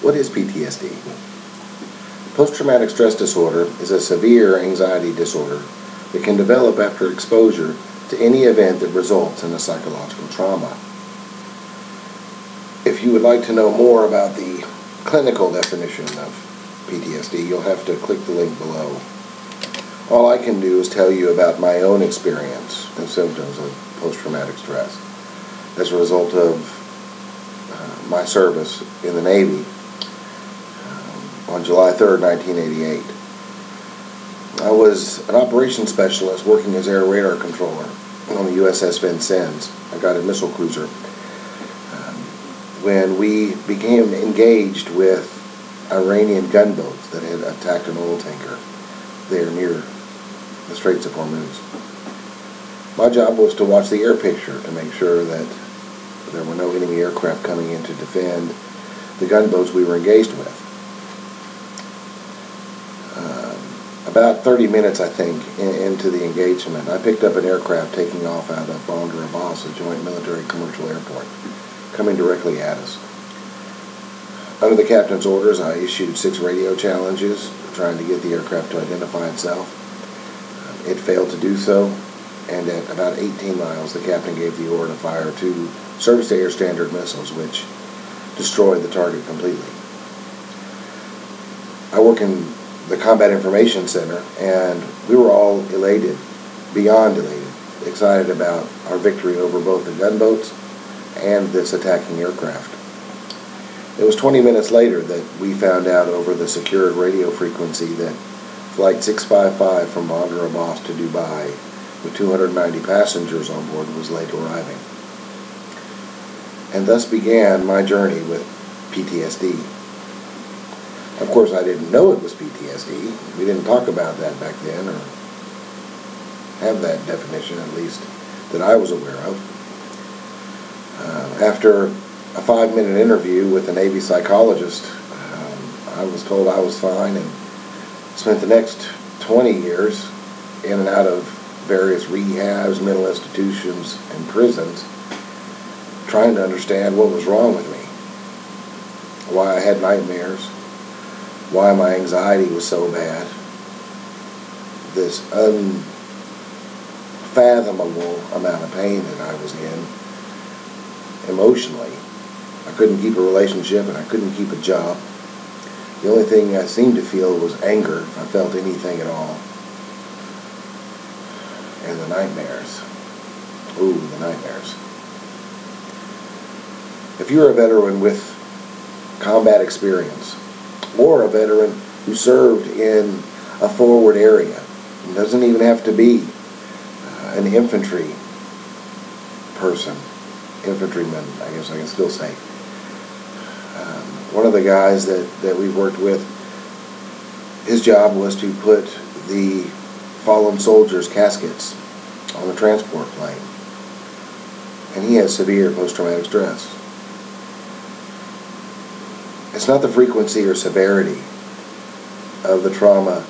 What is PTSD? Post-traumatic stress disorder is a severe anxiety disorder that can develop after exposure to any event that results in a psychological trauma. If you would like to know more about the clinical definition of PTSD, you'll have to click the link below. All I can do is tell you about my own experience and symptoms of post-traumatic stress as a result of my service in the Navy on July 3rd, 1988. I was an operations specialist working as air radar controller on the USS Vincennes, a guided missile cruiser, when we became engaged with Iranian gunboats that had attacked an oil tanker there near the Straits of Hormuz. My job was to watch the air picture to make sure that there were no enemy aircraft coming in to defend the gunboats we were engaged with. About 30 minutes, I think, into the engagement, I picked up an aircraft taking off out of Bandar Abbas, a joint military commercial airport, coming directly at us. Under the captain's orders, I issued 6 radio challenges trying to get the aircraft to identify itself. It failed to do so, and at about 18 miles, the captain gave the order to fire 2 surface-to-air standard missiles, which destroyed the target completely. I work in the Combat Information Center, and we were all elated, beyond elated, excited about our victory over both the gunboats and this attacking aircraft. It was 20 minutes later that we found out over the secured radio frequency that Flight 655 from Bandar Abbas to Dubai with 290 passengers on board was late arriving. And thus began my journey with PTSD. Of course, I didn't know it was PTSD. We didn't talk about that back then, or have that definition, at least, that I was aware of. After a 5-minute interview with a Navy psychologist, I was told I was fine, and spent the next 20 years in and out of various rehabs, mental institutions, and prisons, trying to understand what was wrong with me, why I had nightmares, why my anxiety was so bad, this unfathomable amount of pain that I was in emotionally. I couldn't keep a relationship and I couldn't keep a job. The only thing I seemed to feel was anger, if I felt anything at all. And the nightmares. Ooh, the nightmares. If you're a veteran with combat experience, or a veteran who served in a forward area, it doesn't even have to be an infantry person, infantryman, I guess I can still say. One of the guys that we worked with, his job was to put the fallen soldiers' caskets on a transport plane. And he has severe post-traumatic stress. It's not the frequency or severity of the trauma,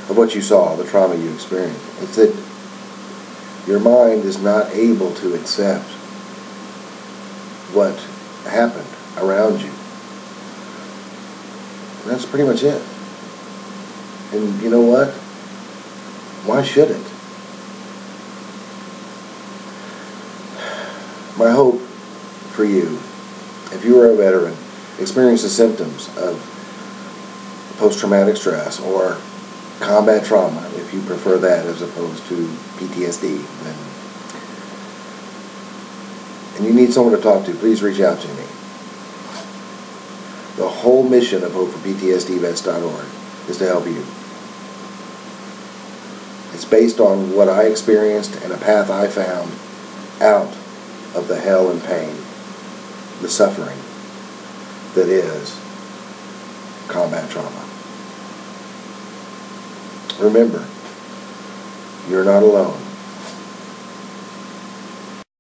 of what you saw, the trauma you experienced. It's that your mind is not able to accept what happened around you. And that's pretty much it. And you know what? Why should it? My hope for you, if you are a veteran, experience the symptoms of post-traumatic stress or combat trauma, if you prefer that as opposed to PTSD, and you need someone to talk to, please reach out to me. The whole mission of HopeForPTSDVets.org is to help you. It's based on what I experienced and a path I found out of the hell and pain, the suffering that is combat trauma. Remember, you're not alone.